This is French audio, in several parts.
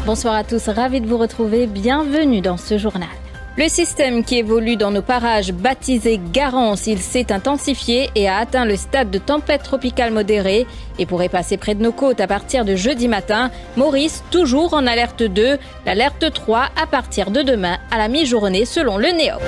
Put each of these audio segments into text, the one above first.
Bonsoir à tous, ravi de vous retrouver, bienvenue dans ce journal. Le système qui évolue dans nos parages, baptisé Garance, il s'est intensifié et a atteint le stade de tempête tropicale modérée et pourrait passer près de nos côtes à partir de jeudi matin. Maurice, toujours en alerte 2, l'alerte 3 à partir de demain à la mi-journée selon le NEOC.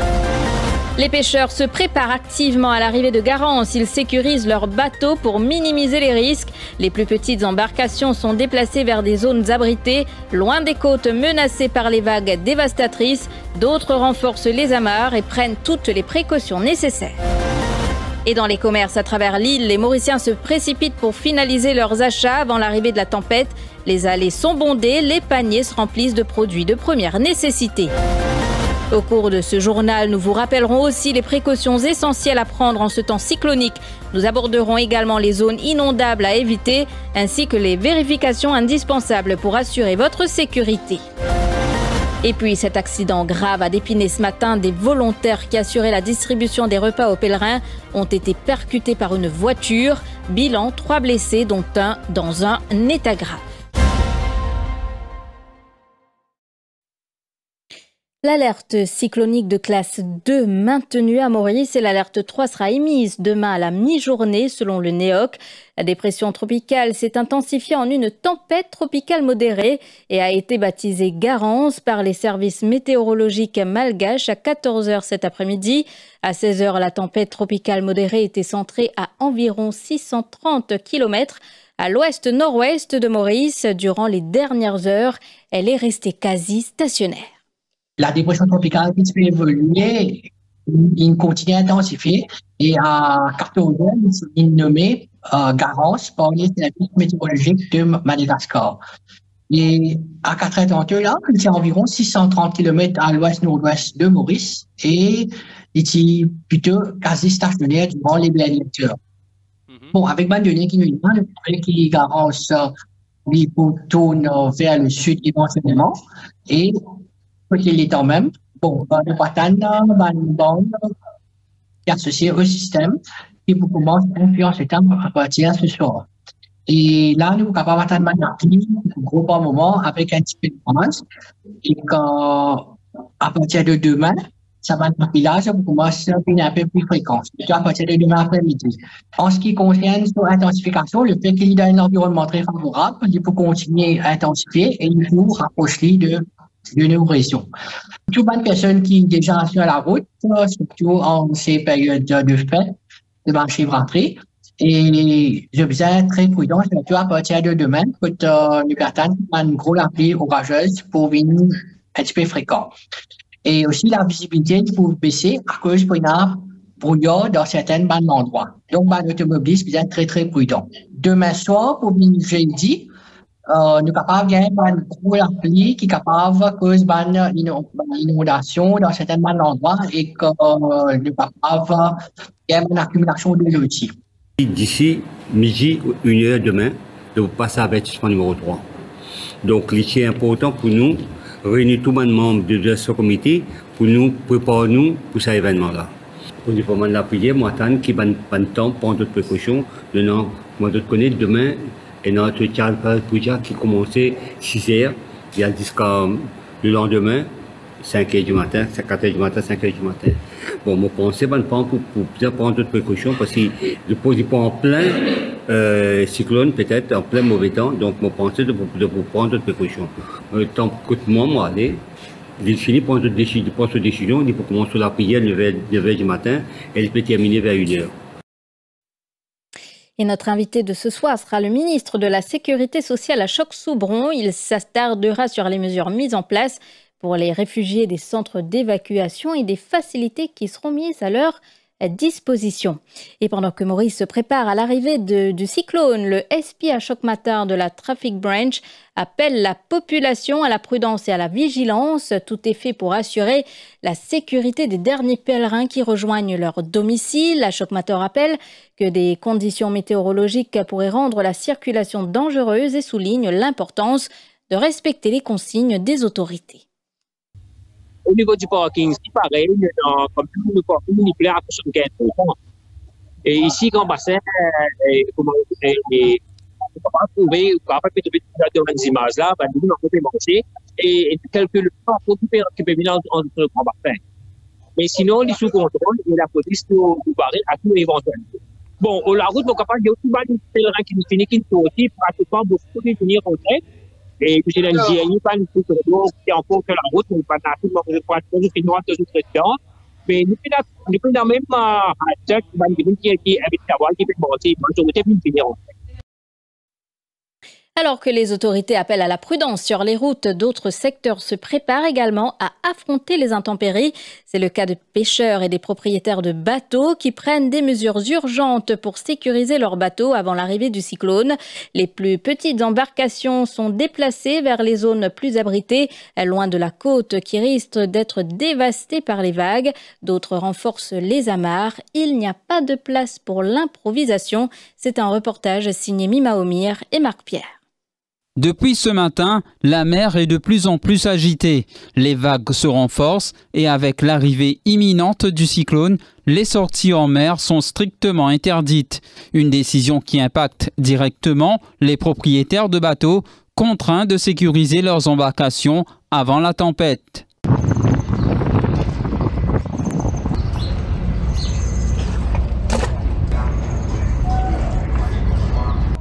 Les pêcheurs se préparent activement à l'arrivée de Garance. Ils sécurisent leurs bateaux pour minimiser les risques. Les plus petites embarcations sont déplacées vers des zones abritées, loin des côtes menacées par les vagues dévastatrices. D'autres renforcent les amarres et prennent toutes les précautions nécessaires. Et dans les commerces à travers l'île, les Mauriciens se précipitent pour finaliser leurs achats avant l'arrivée de la tempête. Les allées sont bondées, les paniers se remplissent de produits de première nécessité. Au cours de ce journal, nous vous rappellerons aussi les précautions essentielles à prendre en ce temps cyclonique. Nous aborderons également les zones inondables à éviter, ainsi que les vérifications indispensables pour assurer votre sécurité. Et puis cet accident grave à D'Épinay ce matin, des volontaires qui assuraient la distribution des repas aux pèlerins ont été percutés par une voiture. Bilan, 3 blessés, dont un dans un état grave. L'alerte cyclonique de classe 2 maintenue à Maurice et l'alerte 3 sera émise demain à la mi-journée selon le NEOC. La dépression tropicale s'est intensifiée en une tempête tropicale modérée et a été baptisée Garance par les services météorologiques malgaches à 14h cet après-midi. À 16h, la tempête tropicale modérée était centrée à environ 630 km à l'ouest-nord-ouest de Maurice. Durant les dernières heures, elle est restée quasi stationnaire. La dépression tropicale qui peut évoluer, il continue à intensifier et à 14h, il est nommé Garance par les services météorologiques de Madagascar. Et à 4h32, là, il est environ 630 km à l'ouest-nord-ouest de Maurice et il est plutôt quasi stationnaire durant les lectures. Bon, avec ma donnée qui nous dit que Garance il tourne vers le sud éventuellement et il est quand même, bon, le pattern, qui est associé au système, qui vous commence à influencer à partir de ce soir. Et là, nous sommes capables d'attendre un gros bon moment avec un petit peu de France. Et à partir de demain, ça va être un village, vous commencez à devenir un peu plus fréquent. À partir de demain après-midi. En ce qui concerne l'intensification, le fait qu'il y a un environnement très favorable, il faut continuer à intensifier et il faut rapprocher de nos régions. Toute bonne personne qui est déjà sur la route, surtout en ces périodes de fête, de marché rentrée, et je vais être très prudent, surtout à partir de demain, pour nous attendre une grosse pluie orageuse pour venir un petit peu fréquent. Et aussi la visibilité pour baisser à cause de brouillard dans certains endroits. Donc, l'automobiliste doit être très très prudent. Demain soir, pour venir jeudi, nous sommes capables de gagner une grosse pluie qui est capable de causer une inondation dans certains endroits et que nous sommes capables de gagner une accumulation de l'outil. D'ici midi ou 1h demain, de passer à avertissement numéro 3. Donc, c'est important pour nous réunir tous les membres de ce comité pour nous préparer pour cet événement-là. Au niveau de la prière, moi, qui va pas de temps, prendre d'autres précautions. Moi, je connais demain. Et notre Charles Pouja qui commençait 6h, il y a jusqu'à le lendemain, 5h du matin, 4h du matin, 5h du matin. Bon, moi, pensais pour bien prendre d'autres précautions parce que je pose pas en plein cyclone, peut-être, en plein mauvais temps. Donc, moi, pensais de prendre d'autres précautions. Tant que moi, aller, j'ai fini de prendre cette décision, il faut commencer la prière le 9h du matin et elle peut terminer vers 1h. Et notre invité de ce soir sera le ministre de la Sécurité sociale à Choc-Soubron. Il s'attardera sur les mesures mises en place pour les réfugiés des centres d'évacuation et des facilités qui seront mises à leur disposition. Et pendant que Maurice se prépare à l'arrivée du cyclone, le SP à Choc-Matar de la Traffic Branch appelle la population à la prudence et à la vigilance. Tout est fait pour assurer la sécurité des derniers pèlerins qui rejoignent leur domicile. La Choc-Matar rappelle que des conditions météorologiques pourraient rendre la circulation dangereuse et souligne l'importance de respecter les consignes des autorités. Au niveau du parking, c'est pareil, comme tout le parking, il plaît à 75%. Et ici, quand on passe, on va trouver, on va trouver des images là, nous on peut marcher et quelques temps pour qui peut venir en grand bassin. Mais sinon, les sous contrôle et la police nous barrer à tout éventuellement. Bon, la route, on est capable de dire tout les pèlerins qui nous finissent, qui nous aussi pratiquement beaucoup de venir en tête. Et puis, j'ai dit, il n'y a pas de truc qui encore que la route, on pas naturellement, je crois, que nous finissons de toute question. Mais nous faisons même à chaque qui habite à voir, qui peut monter, majorité, puis finir en tête. Alors que les autorités appellent à la prudence sur les routes, d'autres secteurs se préparent également à affronter les intempéries. C'est le cas de pêcheurs et des propriétaires de bateaux qui prennent des mesures urgentes pour sécuriser leurs bateaux avant l'arrivée du cyclone. Les plus petites embarcations sont déplacées vers les zones plus abritées, loin de la côte qui risque d'être dévastée par les vagues. D'autres renforcent les amarres. Il n'y a pas de place pour l'improvisation. C'est un reportage signé Mima Omir et Marc Pierre. Depuis ce matin, la mer est de plus en plus agitée. Les vagues se renforcent et avec l'arrivée imminente du cyclone, les sorties en mer sont strictement interdites. Une décision qui impacte directement les propriétaires de bateaux contraints de sécuriser leurs embarcations avant la tempête.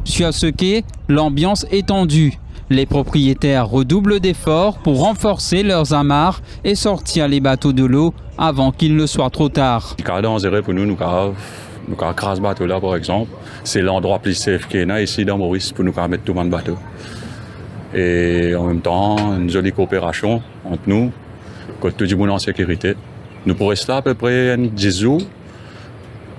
Sur ce quai, l'ambiance est tendue. Les propriétaires redoublent d'efforts pour renforcer leurs amarres et sortir les bateaux de l'eau avant qu'il ne soit trop tard. Le cas dangereux pour nous crasse bateau là par exemple, c'est l'endroit plus safe qu'il y a ici dans Maurice pour nous mettre tout le monde bateau. Et en même temps, une jolie coopération entre nous, que tout le monde en sécurité. Nous pourrions rester là à peu près 10 jours.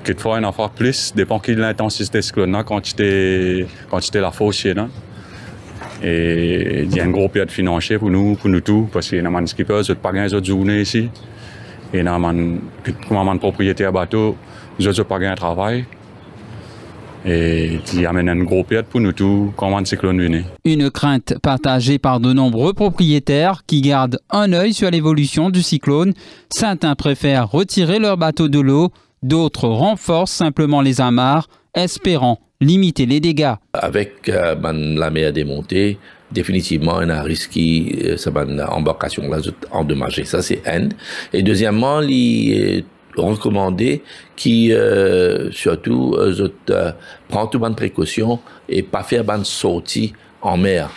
Quelquefois, il en faut plus, dépend de l'intensité de ce cyclone, quantité la fausse. Et il y a un gros période financier pour nous tous, parce qu'il y a des skippers, ils n'ont pas gagné les autres journées ici. Et il y a des propriétaires bateaux, ils n'ont pas gagné un travail. Et il y a une grosse période pour nous tous quand le cyclone vient. Une crainte partagée par de nombreux propriétaires qui gardent un œil sur l'évolution du cyclone. Certains préfèrent retirer leur bateau de l'eau. D'autres renforcent simplement les amarres, espérant limiter les dégâts. Avec la mer démontée, définitivement, il y a un risque que cette embarcation là endommagée. Ça, c'est un. Et deuxièmement, il recommandé qui, surtout, prend toutes les précautions et pas faire une sortie en mer.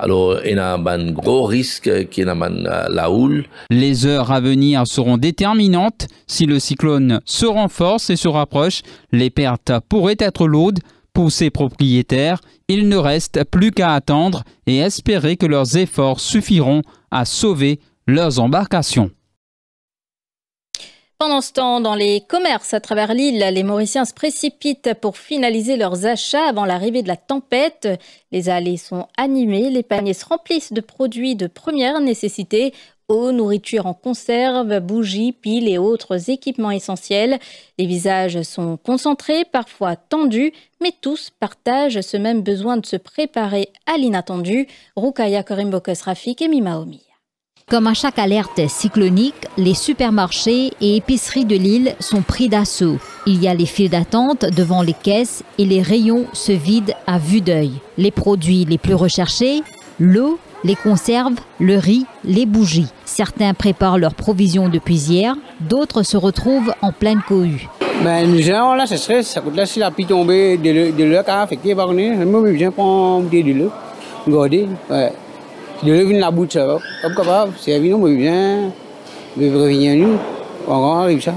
Alors, il y a un gros risque qu'il y a la houle. Les heures à venir seront déterminantes. Si le cyclone se renforce et se rapproche, les pertes pourraient être lourdes. Pour ces propriétaires, il ne reste plus qu'à attendre et espérer que leurs efforts suffiront à sauver leurs embarcations. Pendant ce temps, dans les commerces à travers l'île, les Mauriciens se précipitent pour finaliser leurs achats avant l'arrivée de la tempête. Les allées sont animées, les paniers se remplissent de produits de première nécessité, eau, nourriture en conserve, bougies, piles et autres équipements essentiels. Les visages sont concentrés, parfois tendus, mais tous partagent ce même besoin de se préparer à l'inattendu. Roukaya Korimbokos Rafik et Mima Omir. Comme à chaque alerte cyclonique, les supermarchés et épiceries de l'île sont pris d'assaut. Il y a les files d'attente devant les caisses et les rayons se vident à vue d'œil. Les produits les plus recherchés, l'eau, les conserves, le riz, les bougies. Certains préparent leurs provisions depuis hier, d'autres se retrouvent en pleine cohue. Les gens, là, ça coûte là, si la pluie tombée de l'eau qui a affecté, par contre, moi, je prends une bouteille de l'eau, regardez, ouais. De lever la bouche, ça va. Comme capable, c'est bien, moi, bien. Je vais revenir nous. On arrive ça.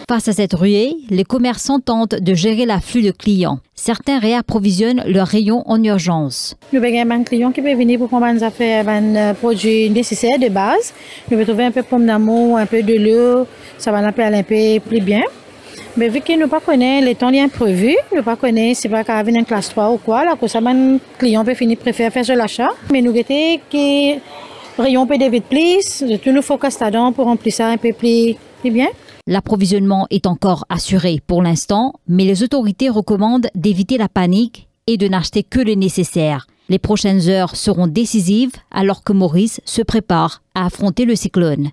Face à cette ruée, les commerçants tentent de gérer l'afflux de clients. Certains réapprovisionnent leurs rayons en urgence. Nous avons un client qui peut venir pour prendre des affaires, des produits nécessaires de base. Nous pouvons trouver un peu de pomme d'amour, un peu de l'eau, ça va nous aller un peu plus bien. Mais vu que nous ne connaissons pas les temps imprévus, nous ne connaissons pas si c'est pas venir en classe 3 ou quoi, là, que ça, un client peut finir préférer faire sur l'achat. Mais nous avons que rayon peut vite plus, tout nous focus là-dedans pour remplir ça un peu plus bien. L'approvisionnement est encore assuré pour l'instant, mais les autorités recommandent d'éviter la panique et de n'acheter que le nécessaire. Les prochaines heures seront décisives alors que Maurice se prépare à affronter le cyclone.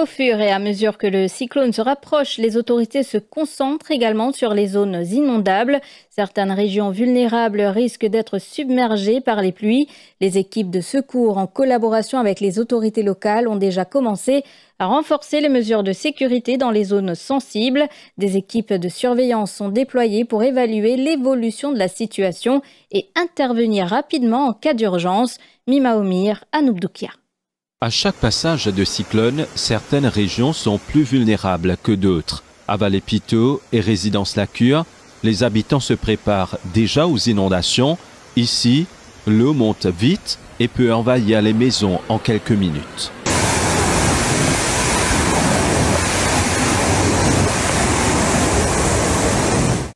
Au fur et à mesure que le cyclone se rapproche, les autorités se concentrent également sur les zones inondables. Certaines régions vulnérables risquent d'être submergées par les pluies. Les équipes de secours, en collaboration avec les autorités locales, ont déjà commencé à renforcer les mesures de sécurité dans les zones sensibles. Des équipes de surveillance sont déployées pour évaluer l'évolution de la situation et intervenir rapidement en cas d'urgence. Mima Omir, Anouk Doukia. À chaque passage de cyclone, certaines régions sont plus vulnérables que d'autres. À Vallée-Piteau et Résidence-la-Cure, les habitants se préparent déjà aux inondations. Ici, l'eau monte vite et peut envahir les maisons en quelques minutes.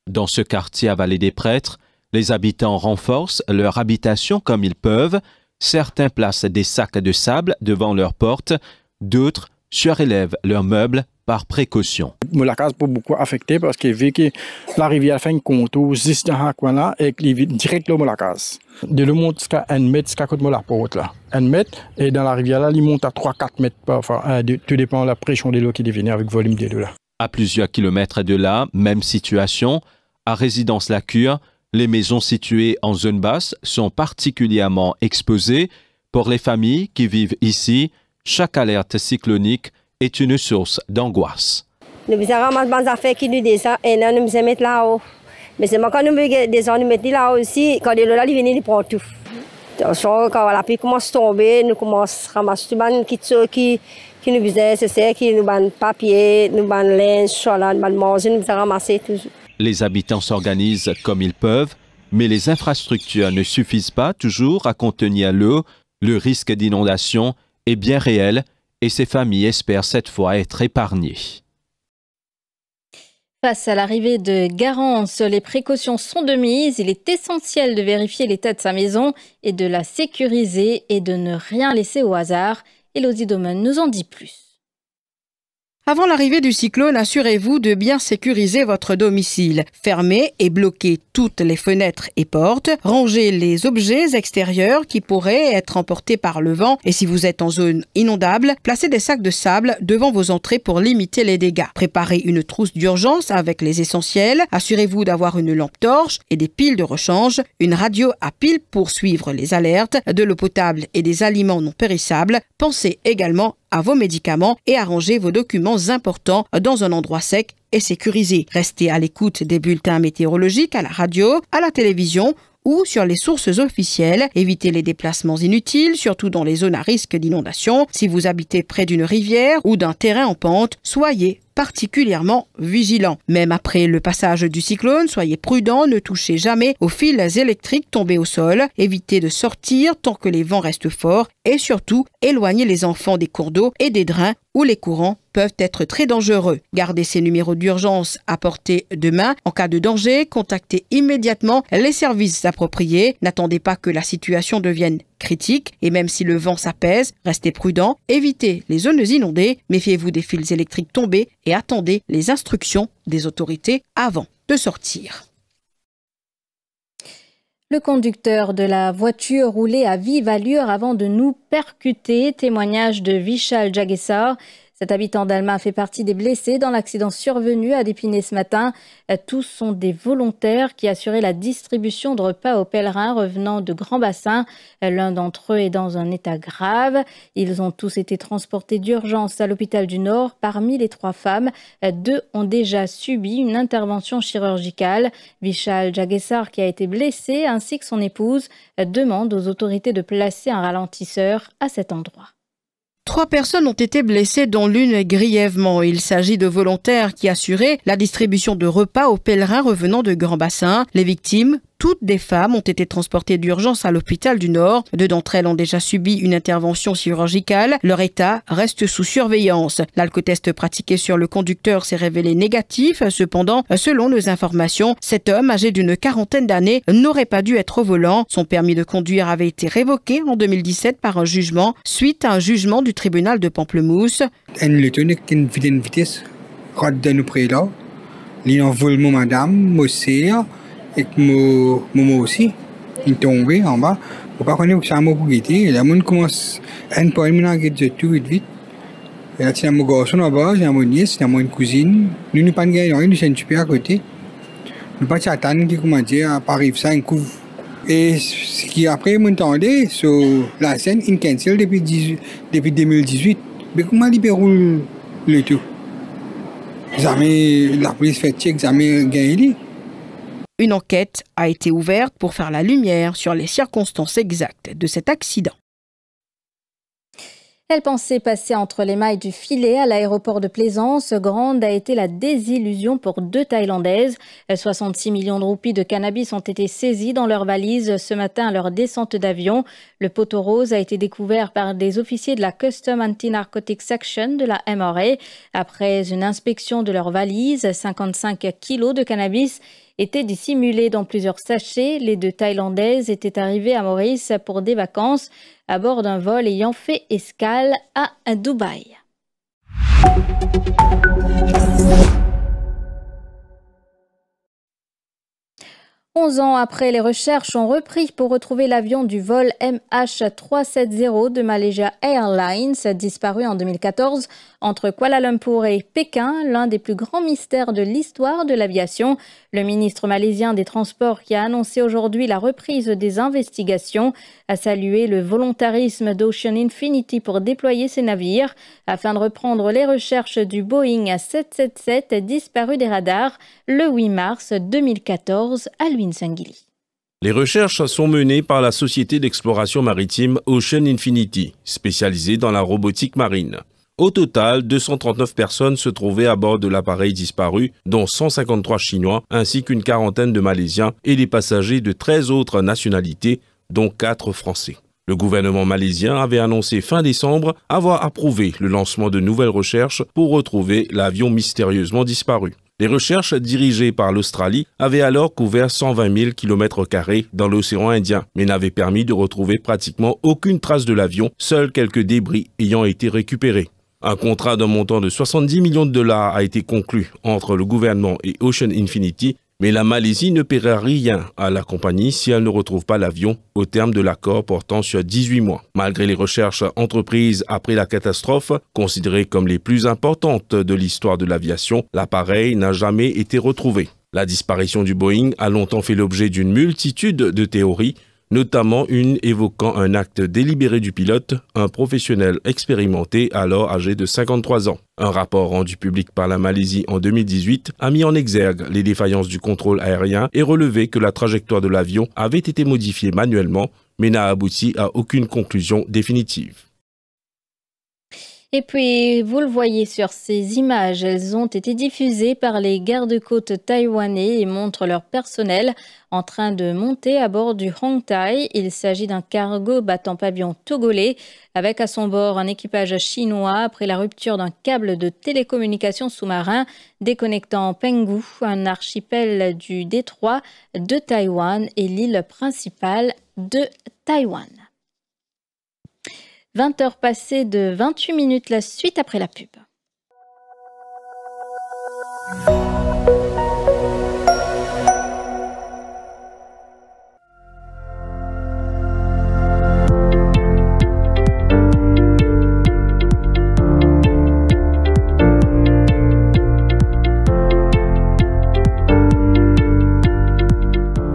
Dans ce quartier à Vallée-des-Prêtres, les habitants renforcent leur habitation comme ils peuvent. Certains placent des sacs de sable devant leurs portes, d'autres surélèvent leurs meubles par précaution. La case n'est pas beaucoup affectée parce que vu que la rivière fait un contour juste dans ce coin-là et qu'il est direct là, la case. De l'eau monte jusqu'à 1 mètre, jusqu'à côté de la porte là. 1 mètre, et dans la rivière là, il monte à 3-4 mètres. Enfin, tout dépend de la pression de l'eau qui devient avec le volume de l'eau là. À plusieurs kilomètres de là, même situation, à Résidence-la-Cure, les maisons situées en zone basse sont particulièrement exposées. Pour les familles qui vivent ici, chaque alerte cyclonique est une source d'angoisse. Nous avons des affaires qui nous descendent et nous nous mettons là-haut. Mais c'est quand nous descendons, nous mettons là aussi, quand l'eau viennent, ils prennent tout. Quand la pluie commence à tomber, nous commençons à ramasser tout le qui nous faisaient, c'est qui nous donnent papier, nous donnent linge, chocolat, nous donnent manger, nous ramasser tout. Les habitants s'organisent comme ils peuvent, mais les infrastructures ne suffisent pas toujours à contenir l'eau. Le risque d'inondation est bien réel et ces familles espèrent cette fois être épargnées. Face à l'arrivée de Garance, les précautions sont de mise. Il est essentiel de vérifier l'état de sa maison et de la sécuriser et de ne rien laisser au hasard. Élodie Domen nous en dit plus. Avant l'arrivée du cyclone, assurez-vous de bien sécuriser votre domicile. Fermez et bloquez toutes les fenêtres et portes. Rangez les objets extérieurs qui pourraient être emportés par le vent. Et si vous êtes en zone inondable, placez des sacs de sable devant vos entrées pour limiter les dégâts. Préparez une trousse d'urgence avec les essentiels. Assurez-vous d'avoir une lampe torche et des piles de rechange, une radio à pile pour suivre les alertes, de l'eau potable et des aliments non périssables. Pensez également à vos médicaments et arrangez vos documents importants dans un endroit sec et sécurisé. Restez à l'écoute des bulletins météorologiques à la radio, à la télévision ou sur les sources officielles. Évitez les déplacements inutiles, surtout dans les zones à risque d'inondation. Si vous habitez près d'une rivière ou d'un terrain en pente, soyez particulièrement vigilant. Même après le passage du cyclone, soyez prudents, ne touchez jamais aux fils électriques tombés au sol, évitez de sortir tant que les vents restent forts et surtout, éloignez les enfants des cours d'eau et des drains où les courants peuvent être très dangereux. Gardez ces numéros d'urgence à portée de main. En cas de danger, contactez immédiatement les services appropriés. N'attendez pas que la situation devienne critique et même si le vent s'apaise, restez prudent, évitez les zones inondées, méfiez-vous des fils électriques tombés et attendez les instructions des autorités avant de sortir. Le conducteur de la voiture roulait à vive allure avant de nous percuter. Témoignage de Vishal Jagessar. Cet habitant d'Alma fait partie des blessés dans l'accident survenu à D'Épinay ce matin. Tous sont des volontaires qui assuraient la distribution de repas aux pèlerins revenant de Grand Bassin. L'un d'entre eux est dans un état grave. Ils ont tous été transportés d'urgence à l'hôpital du Nord. Parmi les 3 femmes, 2 ont déjà subi une intervention chirurgicale. Vishal Jagessar, qui a été blessé, ainsi que son épouse, demandent aux autorités de placer un ralentisseur à cet endroit. 3 personnes ont été blessées, dont l'une grièvement. Il s'agit de volontaires qui assuraient la distribution de repas aux pèlerins revenant de Grand Bassin. Les victimes, toutes des femmes, ont été transportées d'urgence à l'hôpital du Nord. 2 d'entre elles ont déjà subi une intervention chirurgicale. Leur état reste sous surveillance. L'alcotest pratiqué sur le conducteur s'est révélé négatif. Cependant, selon nos informations, cet homme, âgé d'une 40aine d'années, n'aurait pas dû être au volant. Son permis de conduire avait été révoqué en 2017 par un jugement, suite à un jugement du tribunal de Pamplemousse. Et moi aussi, il est tombé en bas. Je ne sais pas si ça m'a coûté. La monde commence à ne pas tout vite. Et là, c'est mon garçon là-bas, j'ai mon nièce, j'ai une cousine. Nous n'avons pas de gain, nous sommes super à côté. Nous pas attendre qui comment dire, arrive ça, un coup. Et ce qui après m'entendait sur la scène, il cancel depuis 2018. Mais comment il déroule le tout? Jamais la police fait check, jamais gagné. Une enquête a été ouverte pour faire la lumière sur les circonstances exactes de cet accident. Elle pensait passer entre les mailles du filet à l'aéroport de Plaisance. Grande a été la désillusion pour 2 Thaïlandaises. 66 millions de roupies de cannabis ont été saisies dans leurs valises ce matin à leur descente d'avion. Le poteau rose a été découvert par des officiers de la Custom Anti-Narcotics Section de la MRA. Après une inspection de leurs valises, 55 kilos de cannabis étaient dissimulés dans plusieurs sachets. Les 2 Thaïlandaises étaient arrivées à Maurice pour des vacances à bord d'un vol ayant fait escale à Dubaï. Onze ans après, les recherches ont repris pour retrouver l'avion du vol MH370 de Malaysia Airlines, disparu en 2014 entre Kuala Lumpur et Pékin, l'un des plus grands mystères de l'histoire de l'aviation. Le ministre malaisien des Transports, qui a annoncé aujourd'hui la reprise des investigations, a salué le volontarisme d'Ocean Infinity pour déployer ses navires afin de reprendre les recherches du Boeing 777 disparu des radars le 8 mars 2014 à Luinsangili. Les recherches sont menées par la société d'exploration maritime Ocean Infinity, spécialisée dans la robotique marine. Au total, 239 personnes se trouvaient à bord de l'appareil disparu, dont 153 Chinois ainsi qu'une quarantaine de Malaisiens et des passagers de 13 autres nationalités, dont 4 Français. Le gouvernement malaisien avait annoncé fin décembre avoir approuvé le lancement de nouvelles recherches pour retrouver l'avion mystérieusement disparu. Les recherches dirigées par l'Australie avaient alors couvert 120 000 km² dans l'océan Indien, mais n'avaient permis de retrouver pratiquement aucune trace de l'avion, seuls quelques débris ayant été récupérés. Un contrat d'un montant de 70 millions de dollars a été conclu entre le gouvernement et Ocean Infinity, mais la Malaisie ne paiera rien à la compagnie si elle ne retrouve pas l'avion au terme de l'accord portant sur 18 mois. Malgré les recherches entreprises après la catastrophe, considérées comme les plus importantes de l'histoire de l'aviation, l'appareil n'a jamais été retrouvé. La disparition du Boeing a longtemps fait l'objet d'une multitude de théories, notamment une évoquant un acte délibéré du pilote, un professionnel expérimenté alors âgé de 53 ans. Un rapport rendu public par la Malaisie en 2018 a mis en exergue les défaillances du contrôle aérien et relevé que la trajectoire de l'avion avait été modifiée manuellement, mais n'a abouti à aucune conclusion définitive. Et puis, vous le voyez sur ces images, elles ont été diffusées par les gardes-côtes taïwanais et montrent leur personnel en train de monter à bord du Hong Tai. Il s'agit d'un cargo battant pavillon togolais avec à son bord un équipage chinois après la rupture d'un câble de télécommunications sous-marin déconnectant Penghu, un archipel du détroit de Taïwan et l'île principale de Taïwan. 20h passées de 28 minutes, la suite après la pub.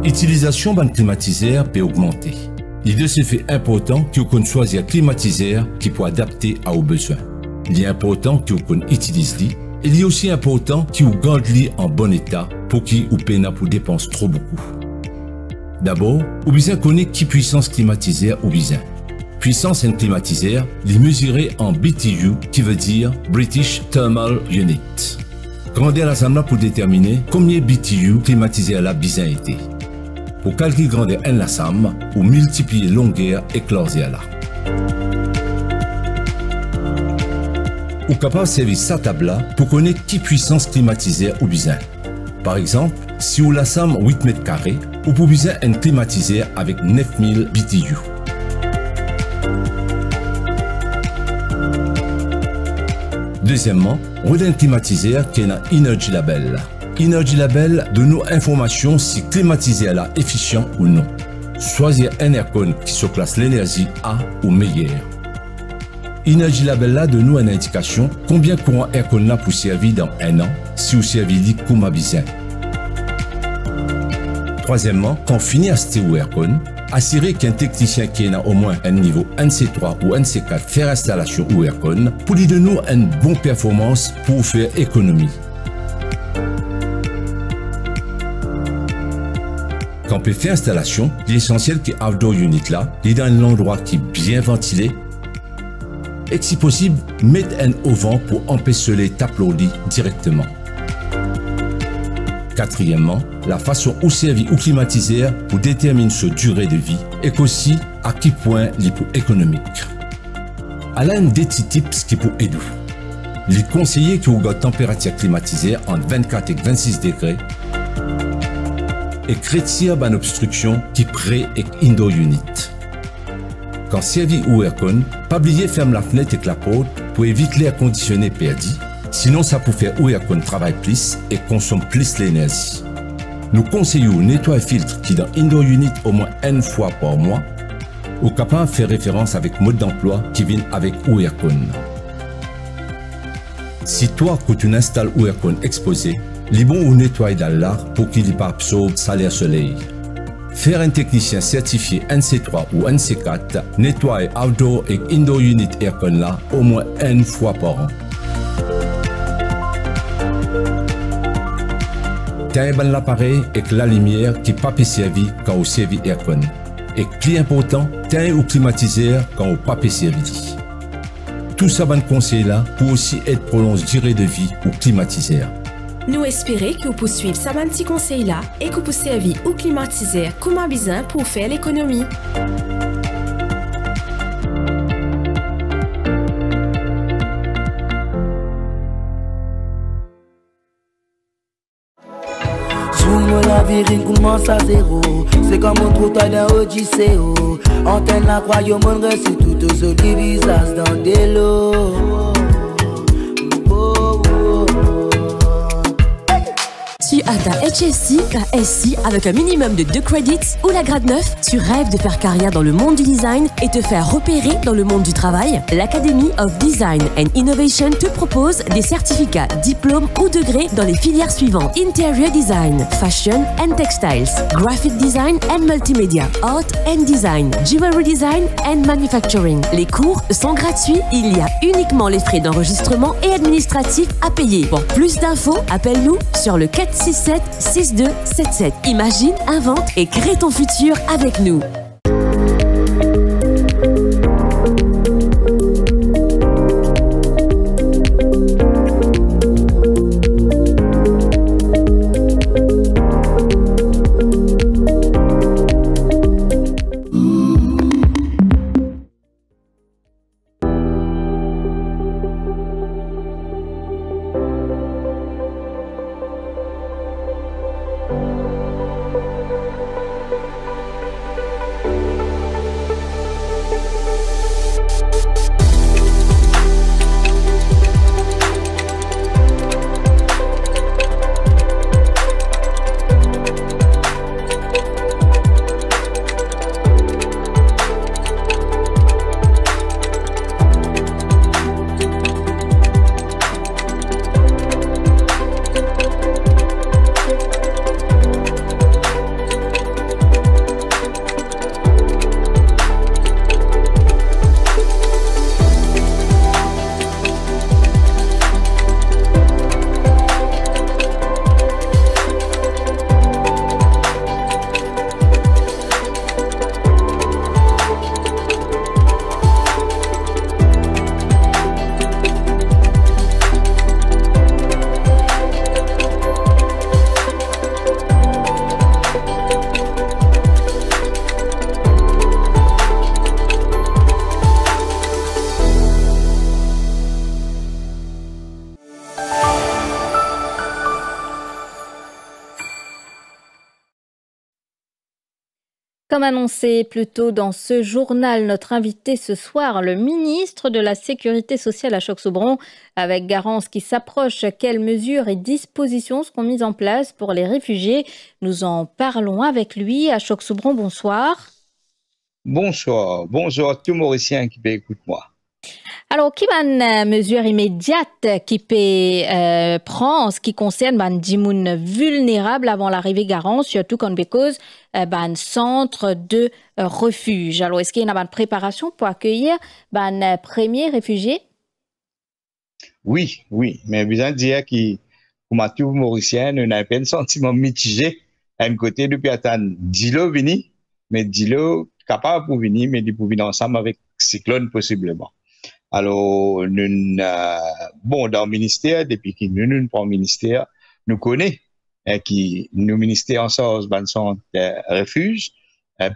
L'utilisation d'un climatiseur peut augmenter. Il est de ce fait important que vous choisissez un climatiseur qui peut adapter à vos besoins. Il est important que vous utilisez. Il est aussi important que vous gardez en bon état pour que vous ne pour dépenser trop beaucoup. D'abord, vous besoin connaître qui puissance climatiseur ou besoin. Puissance en climatiseur, il est mesuré en BTU qui veut dire British Thermal Unit. Grandeur l'ensemble pour déterminer combien BTU climatiseur la besoin été. Pour calculer grandeur en l'ensemble ou multiplier longueur et closière là. Vous capable de servir sa table là pour connaître qui puissance climatiseur ou besoin. Par exemple, si vous l'ensemble 8 mètres carrés, vous pouvez besoin un climatiseur avec 9000 BTU. Deuxièmement, vous avez un climatiseur qui a un Energy Label. Energy Label donne nous information si climatiseur est efficient ou non. Choisir un aircon qui se classe l'énergie A ou meilleure. Énergie Label là de nous une indication combien courant aircon là pour servir dans 1 an si vous servez comme besoin. Troisièmement, quand finit à acheter ou aircon, assurer qu'un technicien qui a au moins un niveau NC3 ou NC4 faire installation ou aircon pour lui donner une bonne performance pour faire économie. Quand on peut faire installation, l'essentiel qui est outdoor unit là, il est dans un endroit qui est bien ventilé et que si possible, mettre un au vent pour empêcher les taplolis directement. Quatrièmement, la façon où servir ou climatiser pour déterminer sa durée de vie et qu'aussi à quel point il est économique. À l'un des petits tips qui pour aider. Les conseillers qui ont une température climatisée entre 24 et 26 degrés et créer une obstruction qui près et indoor unit. Quand servir ou aircon, pas oublier ferme la fenêtre et la porte pour éviter l'air conditionné perdu. Sinon, ça peut faire ou aircon travaille plus et consomme plus l'énergie. Nous conseillons nettoyer filtre qui dans indoor unit au moins une fois par mois ou capable de faire référence avec mode d'emploi qui vient avec ou aircon. Si toi, quand tu installes ou aircon exposé, les bons ou nettoyer dans l'art pour qu'il n'y pas absorbe salaire soleil. Faire un technicien certifié NC3 ou NC4 nettoyer outdoor et indoor unit aircon là au moins une fois par an. T'as un bon appareil avec la lumière qui pas servi quand on servi aircon. Et plus important, t'as un climatiseur quand on pas servi. Tout ça bon conseil là pour aussi être prolonge durée de vie ou climatiseur. Nous espérons que vous poursuivez ce petit conseil là et que vous servir ou climatiser comme un besoin pour faire l'économie. La vie commence à zéro. C'est comme un trottoir d'un Odyssée. Antenne la croyant mon reste tout au sol du visage dans des lots. Tu as ta HSC, ta SC avec un minimum de 2 credits ou la grade 9. Tu rêves de faire carrière dans le monde du design et te faire repérer dans le monde du travail. L'Academy of Design and Innovation te propose des certificats, diplômes ou degrés dans les filières suivantes: Interior Design, Fashion and Textiles, Graphic Design and Multimedia, Art and Design, Jewelry Design and Manufacturing. Les cours sont gratuits. Il y a uniquement les frais d'enregistrement et administratifs à payer. Pour plus d'infos, appelle-nous sur le 467-6277. Imagine, invente et crée ton futur avec nous. Comme annoncé plus tôt dans ce journal, notre invité ce soir, le ministre de la Sécurité sociale à Choc-Sobron, avec Garance qui s'approche, quelles mesures et dispositions seront mises en place pour les réfugiés? Nous en parlons avec lui à Choc-Sobron. Bonsoir. Bonsoir, bonjour à tous Mauriciens qui écoutent moi. Alors, qui va une mesure immédiate qui peut prendre en ce qui concerne des gens vulnérables avant l'arrivée Garance, surtout quand on cause un centre de refuge. Alors, est-ce qu'il y a une préparation pour accueillir un premier réfugié? Oui, mais besoin de dire que pour ma tout mauricien, on a un sentiment mitigé. À un côté, depuis attendre Dilo vini, mais Dilo capable pour venir, mais pour venir ensemble avec Cyclone possiblement. Alors, nous, dans le ministère, depuis que nous prenons le ministère, nous connaissons qui nous ministère en sorte de centre refuge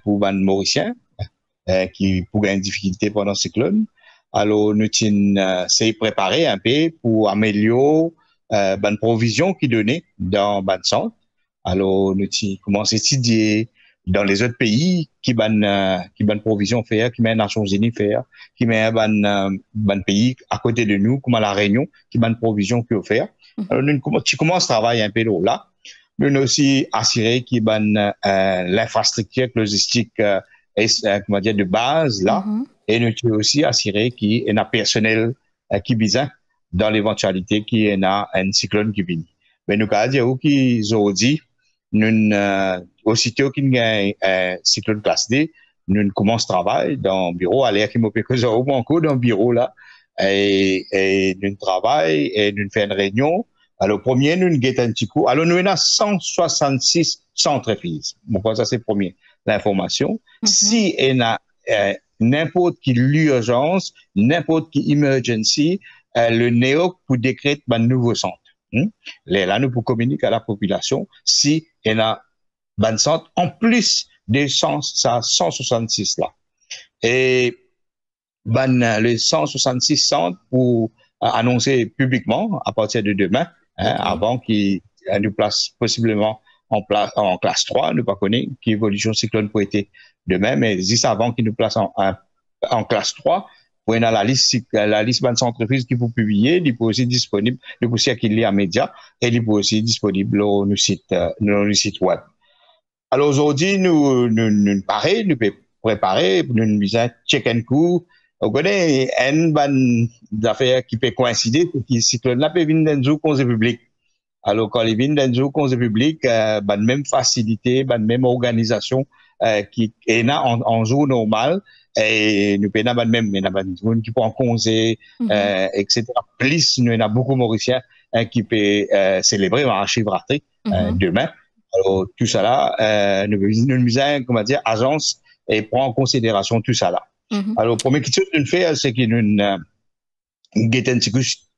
pour les Mauriciens qui pour une difficulté pendant le cyclone. Alors, nous c'est préparé un peu pour améliorer les provisions qui données dans le centre. Alors, nous commençons à étudier dans les autres pays qui ban provision faire, qui met les Nations Unies faire, qui met ban pays à côté de nous, comme à la Réunion, qui ban provision qui faire. Alors, nous commençons à travailler un peu là. Nous aussi assurer qu'il ban l'infrastructure logistique comment dire de base là, et nous aussi assurer qu'il y a un personnel qui besoin dans l'éventualité qu'il y a un cyclone qui vient. Mais nous avons dit qu'ils ont dit nous aussitôt qu'il y a un cyclone classe D, nous commençons à travailler dans le bureau, aller qui m'occupe encore dans le bureau là, et nous travaillons et nous faisons une réunion. Alors, premier, nous avons un petit coup. Alors, nous avons 166 centres refuges. Bon, ça, c'est premier, l'information. Si il y a n'importe quelle urgence, n'importe quelle emergency, le NEOC pour décréter un nouveau centre. Là, nous pouvons communiquer à la population si il y a un centre en plus des 166 là. Et les 166 centres pour annoncer publiquement à partir de demain, avant qu'il nous place possiblement en classe 3, nous pas connaître qui évolution cyclone pour être demain, mais juste avant qu'il nous place en classe 3, pour la liste de centres qui vous publier, il est aussi disponible, il est aussi acquis à médias et il est aussi disponible sur nos sites web. Alors aujourd'hui, nous préparer, nous faisons check and coup. Vous connaissez une bonne affaire qui peut coïncider, qui cyclone là peut venir dans une cause publique. Alors quand il vient dans une cause publique, même facilité, même organisation qui est là en jour normal. Et nous avons même gens qui peuvent en congé, etc. Plus, nous avons beaucoup de Mauriciens qui peuvent célébrer un chivraterie demain. Alors, tout ça là, nous avons, comment dire, agence et prend en considération tout ça là. Alors, première chose que nous faisons, c'est que nous avons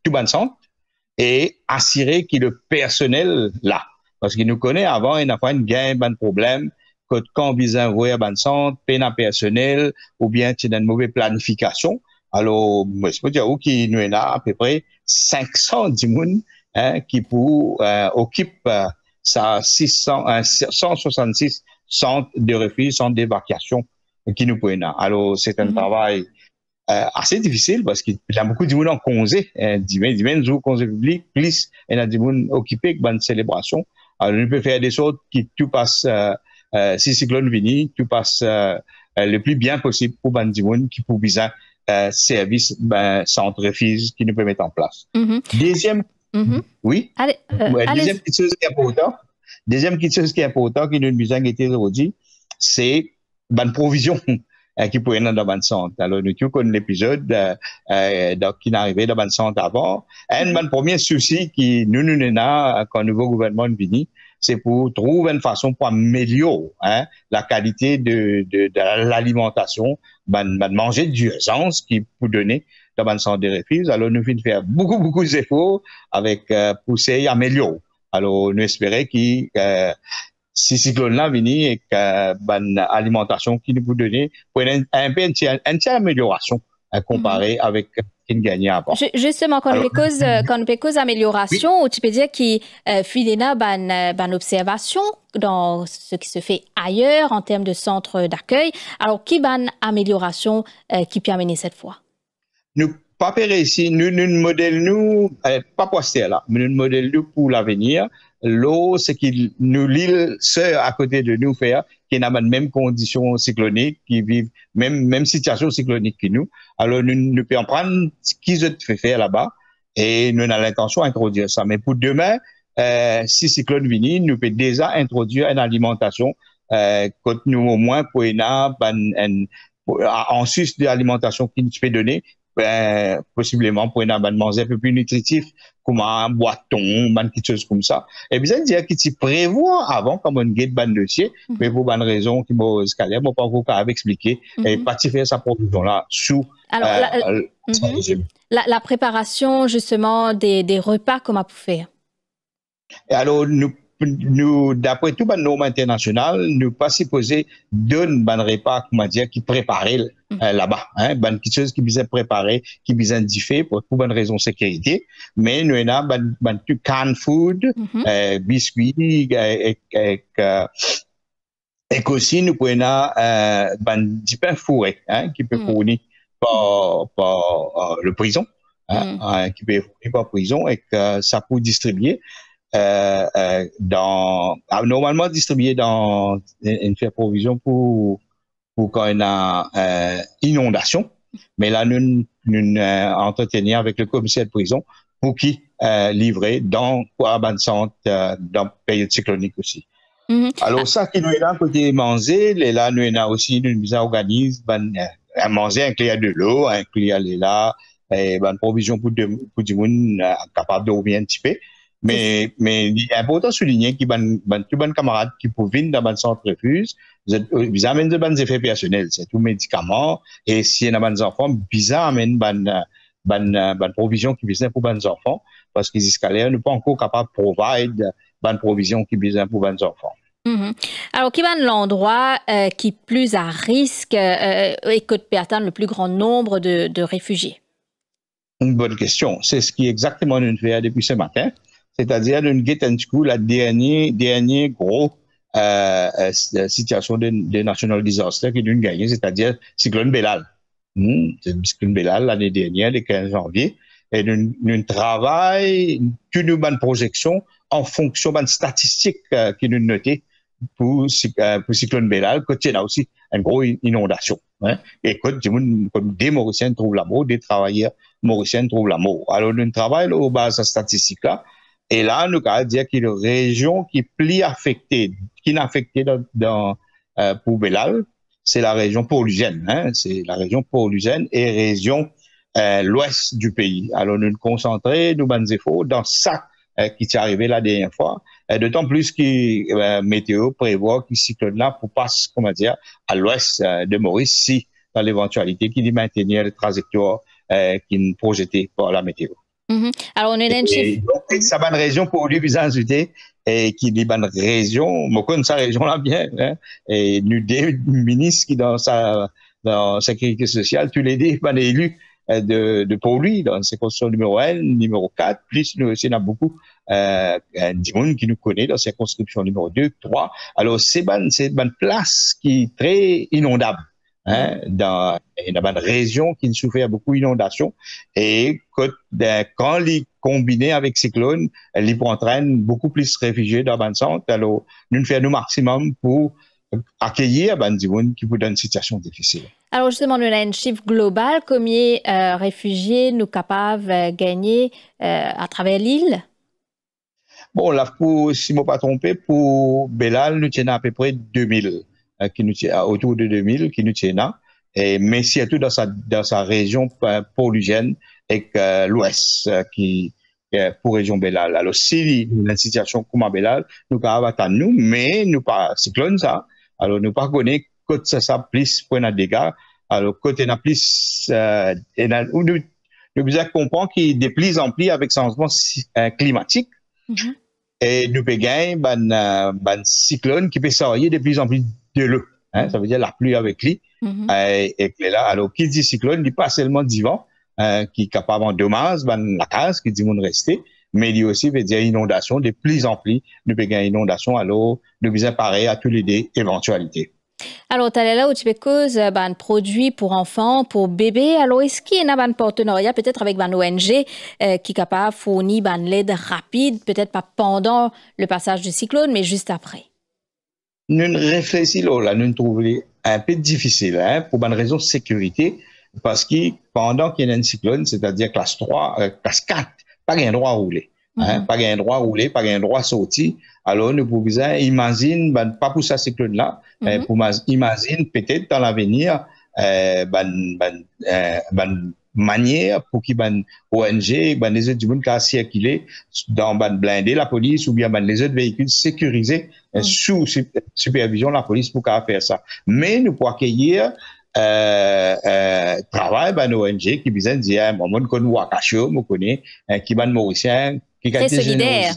tout le centre et assurer que le personnel là, parce qu'il nous connaît avant, il n'a pas un problème. Quand on a envoyé un centre, peine personnel, ou bien tu as une mauvaise planification. Alors, moi, je peux dire qu'il nous a à peu près 500 personnes qui occupent 166 centres de refuge, centres d'évacuation qui nous prennent. Alors, c'est un travail assez difficile parce qu'il y a beaucoup de gens en congé, 10 jours congé public, plus il y a des gens occupés avec une célébration. Alors, on peut faire des choses qui tout passe. Si cyclone vini, tu passes le plus bien possible pour Bandimoun qui pour besoin service centre refuge qui nous peut mettre en place. Deuxième, oui. Deuxième petite chose qui est important. Deuxième petite chose qui est important qui nous besoin d'être aujourd'hui, c'est une provision qui peut être dans le centre. Alors nous tous connaissons l'épisode qui est arrivé dans le centre avant. Un premier souci qui nous a quand le nouveau gouvernement vini, c'est pour trouver une façon pour améliorer la qualité de l'alimentation, manger d'urgence qui peut donner dans le centre de refuge. Alors, nous venons faire beaucoup d'efforts avec pousser et améliorer. Alors, nous espérons que si cyclone là vient et que l'alimentation qui nous peut donner pour une amélioration comparée avec une gagnée avant. Justement, quand on peut cause amélioration, tu peux dire qu'il filena ban observation dans ce qui se fait ailleurs en termes de centres d'accueil. Alors, qui ban amélioration qui peut amener cette fois? Nous pas ici, nous modèle nous pas poster là, mais nous modèle nous pour l'avenir. L'eau, c'est qu'il nous l'île seul à côté de nous faire qui ont les mêmes conditions cycloniques, qui vivent même situation cyclonique que nous. Alors, nous pouvons prendre ce qu'ils ont fait faire là-bas et nous avons l'intention d'introduire ça. Mais pour demain, si cyclone vient, nous pouvons déjà introduire une alimentation quand nous au moins pour en sus de l'alimentation qui nous peut donner, possiblement pour manger un peu plus nutritif, comme un boiton, quelque chose comme ça. Et bien, dire qu'il s'y prévoit avant, comme on guette ban dossier, mais pour bonne raison, qui m'a escalé, moi, pas vous expliquer, et pas faire sa production-là sous. Alors, la préparation, justement, des repas, comment vous faire? Alors, nous, d'après tout, nos normes internationales, nous pas supposé donner un repas, comment dire, qui préparait là-bas, quelque chose qui besoin préparer, qui besoin d'y faire pour bonne raison de sécurité. Mais nous avons tout canned food, biscuits, et aussi nous pouvons du pain fourré, qui peut fournir par le prison, qui peut fournir par prison et que ça peut distribuer. Normalement distribué dans une faire provision pour quand il y a inondation, mais là nous entretenir avec le commissaire de prison pour qui livrer dans dans période cyclonique aussi. Alors ça qui nous est là côté manger, là nous avons aussi nous organise à manger inclure de l'eau, inclure là et provision pour du monde capable de dormir un petit peu. Mais il est important de souligner qu'il y a tous les camarades qui peuvent venir dans le centre refuge, ils amènent des effets personnels, c'est tout médicament, et s'il y a des enfants, ils amènent des provisions qui visent pour les enfants, parce qu'ils ne sont pas encore capables de provide des provisions qui visent pour les enfants. Alors, quel est l'endroit qui est plus à risque et que peut atteindre le plus grand nombre de réfugiés? Une bonne question. C'est ce qui exactement nous fait depuis ce matin. C'est-à-dire une get and school, la dernière gros situation de national disaster qui nous gagné, c'est-à-dire cyclone Belal. Cyclone Belal l'année dernière, le 15 janvier, et nous travaillons toute une projection en fonction de statistiques qui nous noté pour cyclone Belal, quand il y a aussi une grosse inondation. Et quand des Mauriciens trouvent la mort, des travailleurs mauriciens trouvent la mort. Alors nous travaillons aux bases de statistiques là. Et là, nous allons dire qu'il y a une région qui est plus affectée, qui est affectée pour Belal, c'est la région pôlusienne, c'est la région pôlusienne et région l'ouest du pays. Alors, nous nous concentrons, nous avons des efforts dans ça qui est arrivé la dernière fois, d'autant plus que météo prévoit que ce cyclone-là pour passer, comment dire, à l'ouest de Maurice, si dans l'éventualité qu'il y maintenir la trajectoire qui est projetée par la météo. Alors, on est dans donc, ça va une région pour lui, et qui dit une région, moi, connais sa région-là bien, et nous, des ministres qui, dans sa sécurité sociale, tous les deux, élus de pour lui, dans ses circonscriptions numéro 1, numéro 4, plus nous aussi, on a beaucoup, du monde qui nous connaît dans ses circonscriptions numéro 2, 3. Alors, c'est une place qui est très inondable. Dans une région qui souffre beaucoup d'inondations et quand les combinés avec cyclone, ils entraînent beaucoup plus de réfugiés dans le centre. Alors, nous faisons le maximum pour accueillir des gens qui vous donnent une situation difficile. Alors, justement, nous avons un chiffre global, combien de réfugiés nous sommes capables de gagner à travers l'île? Bon, là, si je ne me pas trompé, pour Belal, nous tenons à peu près 2000. Qui nous tient autour de 2000 qui nous tient là, mais surtout dans sa région pôlusienne et l'ouest qui pour région Belal. Alors si la situation comme à Belal, nous avons attendre nous, mais nous pas cyclone ça. Alors nous pas connaître que ça plus pour un dégâts. Alors côté na plus nous besoin comprendre qu'il de plus en plus avec changement climatique. Et nous pouvons gagner un cyclone qui peut sortir de plus en plus de l'eau. Ça veut dire la pluie avec lui. Et là, alors, qui dit cyclone, il dit pas seulement du vent, qui est capable de dommager la case, qui dit monde rester, mais il aussi veut dire inondation de plus en plus. Nous pouvons gagner inondation, alors, nous besoin pareil à toutes les éventualités. Alors, tu as là où tu peux cause un produit pour enfants, pour bébés. Alors, est-ce qu'il y a un partenariat peut-être avec une ONG qui est capable de fournir une aide rapide, peut-être pas pendant le passage du cyclone, mais juste après? nous réfléchissons là, nous trouvons un peu difficile, hein, pour une raison de sécurité, parce que pendant qu'il y a un cyclone, c'est-à-dire classe 3, classe 4, pas un droit à rouler. Hein, pas un droit à rouler, pas un droit à sortir. Alors, nous pouvons imaginer, pas pour ça cyclone-là, pour imaginer peut-être dans l'avenir, manière pour qu'il ban ONG, ban les autres du monde qui a circulé dans ban blindé la police ou bien ban les autres véhicules sécurisés sous supervision de la police pour qu'à faire ça. Mais nous pouvons accueillir travail ban ONG qui besoin de dire moi on connaît Wakacho, moi connais qui ban mauricien qui est solidaire.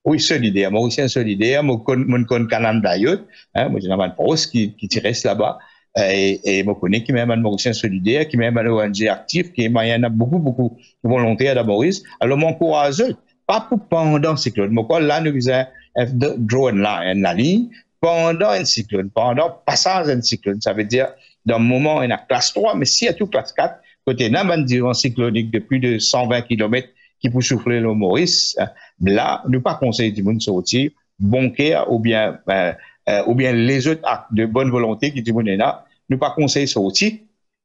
Oui, solidaire, mauricien solidaire, moi connais Canam Dayot, moi j'ai un poste qui reste là-bas. Et je connais qui même un Mauricien solidaire, qui même un ONG actif, qui il y en a beaucoup volontaires à Maurice. Alors, mon courage, pas pour pendant le cyclone. Moi, là, nous faisons un drone là, la ligne, pendant un cyclone, pendant le passage d'un cyclone. Ça veut dire, dans le moment, il y a classe 3, mais s'il y a tout classe 4, côté il y a un divan cyclonique de plus de 120 km qui peut souffler le Maurice, là, nous pas conseiller du monde sortir, bancaire ou bien les autres actes de bonne volonté qui disent là, nous pas conseiller sortir.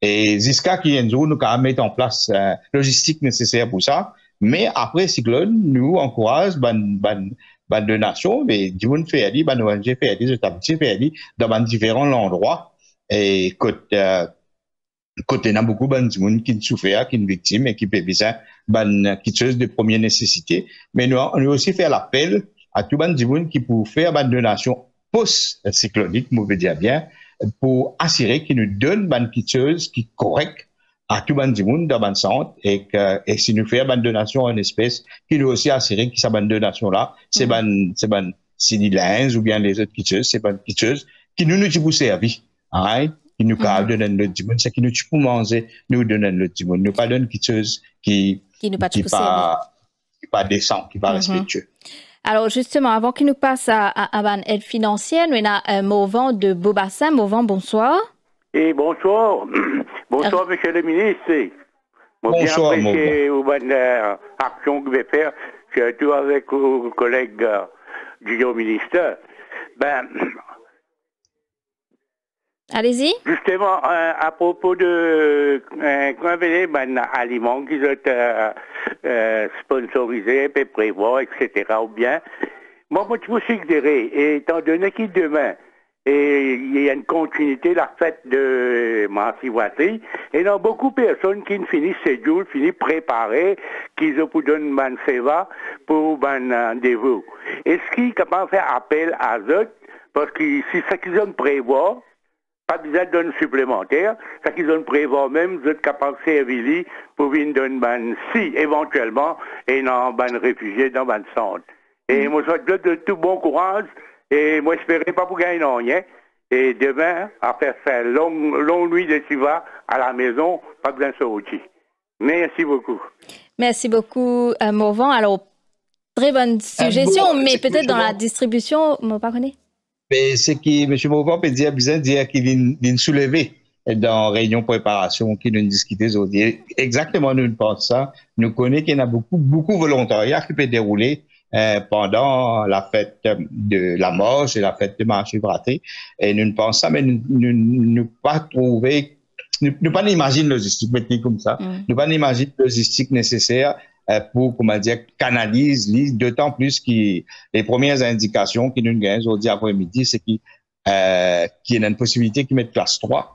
Et jusqu'à qu'il y ait une zone, nous quand mettre en place logistique nécessaire pour ça. Mais après cyclone, nous encourage ban donation, mais du monde fait aller, ban ONG fait aller, les établissements fait aller dans différents endroits. Et côté il y a beaucoup de monde qui souffert, qui est victime et qui peut besoin quelque chose de première nécessité. Mais nous aussi faire l'appel à tout le monde qui peut faire ban donation post-cyclonique, je veux dire bien, pour assurer qu'ils nous donnent quelque chose qui est correct à tout le monde dans le centre et si nous faisons une donation en espèces, qu'ils nous aussi assurer que cette donation-là, c'est des linges ou bien les autres choses, c'est quelque chose qui nous pour servir, hein, qui nous donnent le monde, c'est qui nous pour manger, nous donnent le monde, nous pas donne quelque chose qui pas décent, qui pas respectueux. Alors justement, avant qu'il nous passe à l'aide financière, nous avons un Morvan de Beaubassin. Morvan, bonsoir. Et bonsoir. Bonsoir, monsieur le ministre. Bonsoir, bien apprécié l'action que vous allez faire, surtout avec vos collègues du ministère. Allez-y. Justement, à propos de aliments qui sont sponsorisés, puis prévoir, etc. ou bien, moi, je vous suggérer, étant donné qu'il demain, et il y a une continuité de la fête de Marcy-Watry, et il y a beaucoup de personnes qui finissent ces jours, finissent préparés, qui se donnent un seva pour un rendez-vous. Est-ce qu'ils sont capables de faire appel à eux, parce que si c'est qu'ils ont prévoir, pas besoin de donner supplémentaire, ça qu'ils ont prévoir même, vous êtes capable de servir pour venir donner si éventuellement, et non, réfugiés dans le centre. Et moi, je souhaite de tout bon courage, et moi, j'espérais pas pour gagner rien. Et demain, à faire ça, longue nuit de Siva à la maison, pas besoin de sortir. Merci beaucoup. Merci beaucoup, Morvan. Alors, très bonne suggestion, mais peut-être dans la distribution, je ne pas connais. Mais c'est que M. Morvan peut dire qu'il vient soulever dans réunion préparation qui nous discutait aujourd'hui. Exactement, nous pensons ça. Nous connaissons qu'il y a beaucoup de volontariat qui peut dérouler pendant la fête de la Morge et la fête de Marchi-Vraté. Et nous ne pensons ça, mais nous pas trouver, nous pas imaginer logistique comme ça. Nous pas imaginer logistique nécessaire pour, comment dire, canaliser, d'autant plus que les premières indications qui nous gagnent aujourd'hui après-midi, c'est qu'il y a une possibilité qu'ils mettent classe 3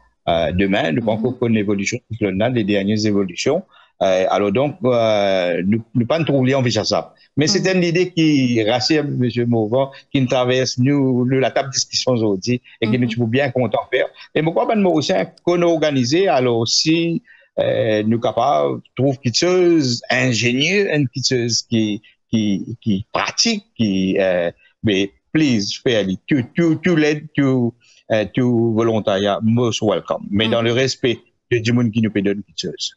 demain. Nous pensons qu'on l'évolution les dernières évolutions. Alors donc, nous pas nous trouver envisageable. Mais c'était une idée qui rassure M. Morvan, qui nous traverse nous la table de discussion aujourd'hui et qui nous trouve bien content de faire. Et pourquoi pas de Mauricien qu'on a organisé, alors si nous capables de trouver quelque chose ingénieux, quelque chose qui pratique, mais please, fairly, to l'aide, to volontariat, most welcome. Mais dans le respect du monde qui nous peut donner quelque chose.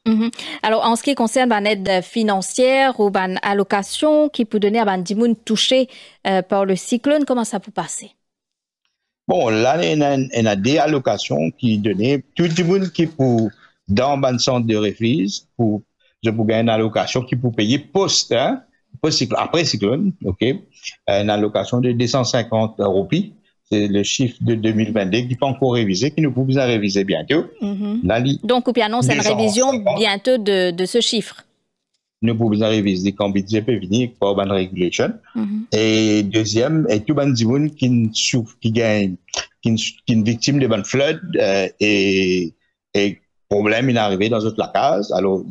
Alors, en ce qui concerne l'aide financière ou l'allocation qui peut donner à des gens touchés par le cyclone, comment ça peut passer? Bon, là, il y a des allocations qui donnent tout le monde qui peut dans un centre de refuge pour gagner une allocation qui peut payer après cyclone, ok, une allocation de 250 roupies, c'est le chiffre de 2022 qui n'est pas encore révisé, qui nous pouvons réviser bientôt. Donc, vous annonce une révision bientôt de ce chiffre. Nous pouvons réviser quand le budget peut venir pour une régulation. Et deuxième, et tout le monde qui souffre, qui gagne, qui est victime de une flood et problème est arrivé dans notre case. Alors,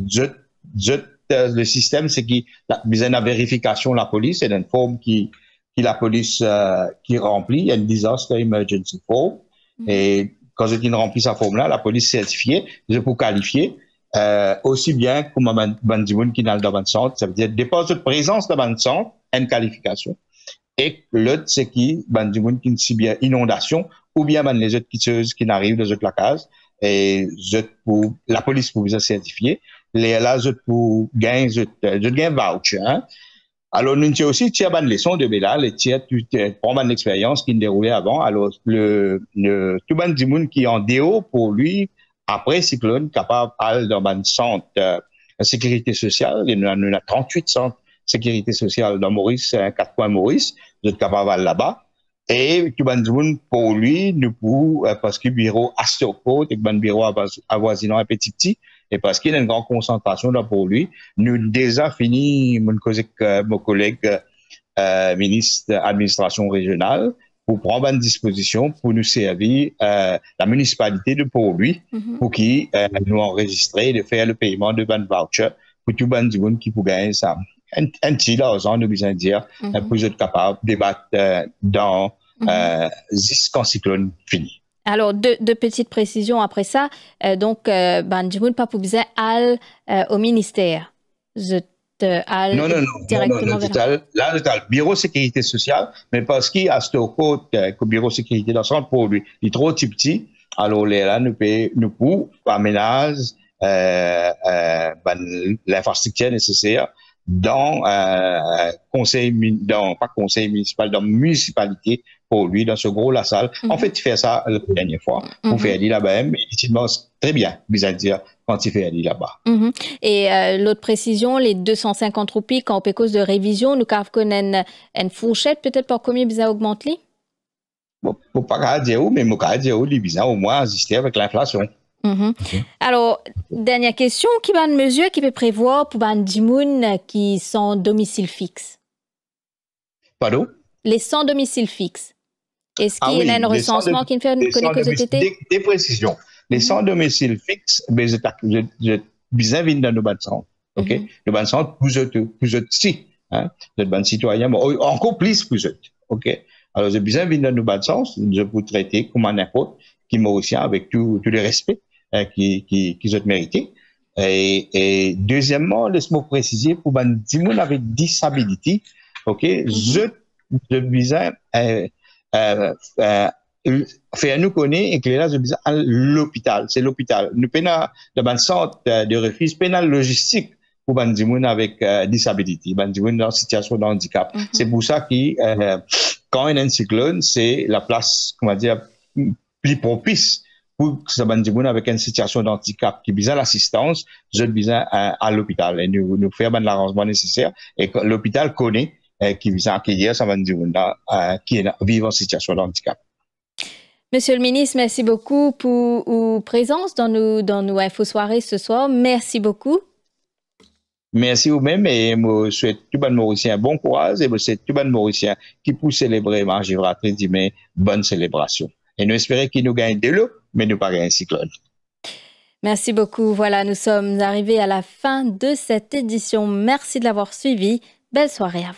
le système, c'est qu'il y a une vérification de la police, c'est une forme qui la police qui remplit, il y a une disaster emergency form. Et quand ils remplissent cette forme-là, la police certifiée, je peux qualifier aussi bien comme un bandimoun qui est dans le centre, ça veut dire dépose de présence dans le centre, une qualification. Et l'autre, c'est qui, bandimoun qui est bien inondation, ou bien les autres qui n'arrivent dans la case, et la police pour vous certifier, les autres pour gagner voucher, hein. Alors, nous avons aussi tiré une leçon de Bélal, tu prends une expérience qui ne déroulait avant. Alors, tout le monde qui est en déo pour lui, après cyclone, capable d'aller dans un centre de sécurité sociale. Il y en a 38 centres de sécurité sociale dans Maurice, 4 coins Maurice. Vous êtes capable d'aller là-bas. Et tout le monde pour lui, nous pouvons, parce que le bureau à Stockport, et le bureau avoisinant un petit, et parce qu'il y a une grande concentration là pour lui, nous déjà fini, mon collègue ministre administration régionale, pour prendre une disposition pour nous servir la municipalité de Port-Louis, pour qui nous enregistrer, de faire le paiement de ban voucher pour tout le monde qui peut gagner ça. Un petit argent, nous besoin dire, pour être capable de débattre dans jusqu'en cyclone fini. Alors, deux petites précisions après ça. Donc, Bandimoun pas pour besoin aller au ministère. Non, directement là, le bureau sécurité sociale, mais parce qu'il y a Stockport, le bureau sécurité dans centre pour lui, il est trop petit. Alors, là, nous pouvons aménager l'infrastructure nécessaire dans pas conseil municipal, dans municipalité pour lui, dans ce gros la salle. En fait, il fait ça la dernière fois. Pour faire aller là-bas, mais il pense très bien, bizarre dire, quand il fait aller là-bas. Et l'autre précision, les 250 roupies, quand on peut cause de révision, nous avons une fourchette, peut-être pour combien bizarre augmente les? Bon, pour pas dire où, mais moi, dire où, les bizarres au moins exister avec l'inflation. Alors, dernière question, qui va une mesure qui peut prévoir pour les gens qui sont domicile fixe? Pardon? Les sans domicile fixe. Est-ce qu'il y a un recensement qui fait des précisions. Les sans domicile fixe, je besoin de dans nos bandes centres. OK? Le bandes centre, vous êtes si, hein? Vous êtes bandes citoyens, encore plus vous êtes. OK? Alors, j'ai besoin de dans nos bandes centres, je peux traiter comme un n'importe qui mauricien avec tout le respect qui ont mérité. Et deuxièmement, laisse-moi préciser pour les gens avec disabilité, OK? Je besoin faire nous connaître et que là, je besoin à l'hôpital. C'est l'hôpital. Nous prenons dans un centre de refuge, prenons logistique pour les gens avec disabilité, les gens dans situation de handicap. C'est pour ça que quand il y a un cyclone, c'est la place, comment dire, plus propice pour ces gens avec une situation de handicap qui besoin l'assistance, je besoin à l'hôpital. Et nous faisons l'arrangement nécessaire et l'hôpital connaît qui vient accueillir ces gens qui vivent en situation de handicap. Monsieur le ministre, merci beaucoup pour votre présence dans nos infos-soirées ce soir. Merci beaucoup. Merci vous-même et je souhaite tout le Mauricien bon courage et je souhaite tout le Mauricien qui peut célébrer mardi après demain bonne célébration. Et nous espérons qu'il nous gagne de l'eau, mais nous pas gagner un cyclone. Merci beaucoup. Voilà, nous sommes arrivés à la fin de cette édition. Merci de l'avoir suivi. Belle soirée à vous.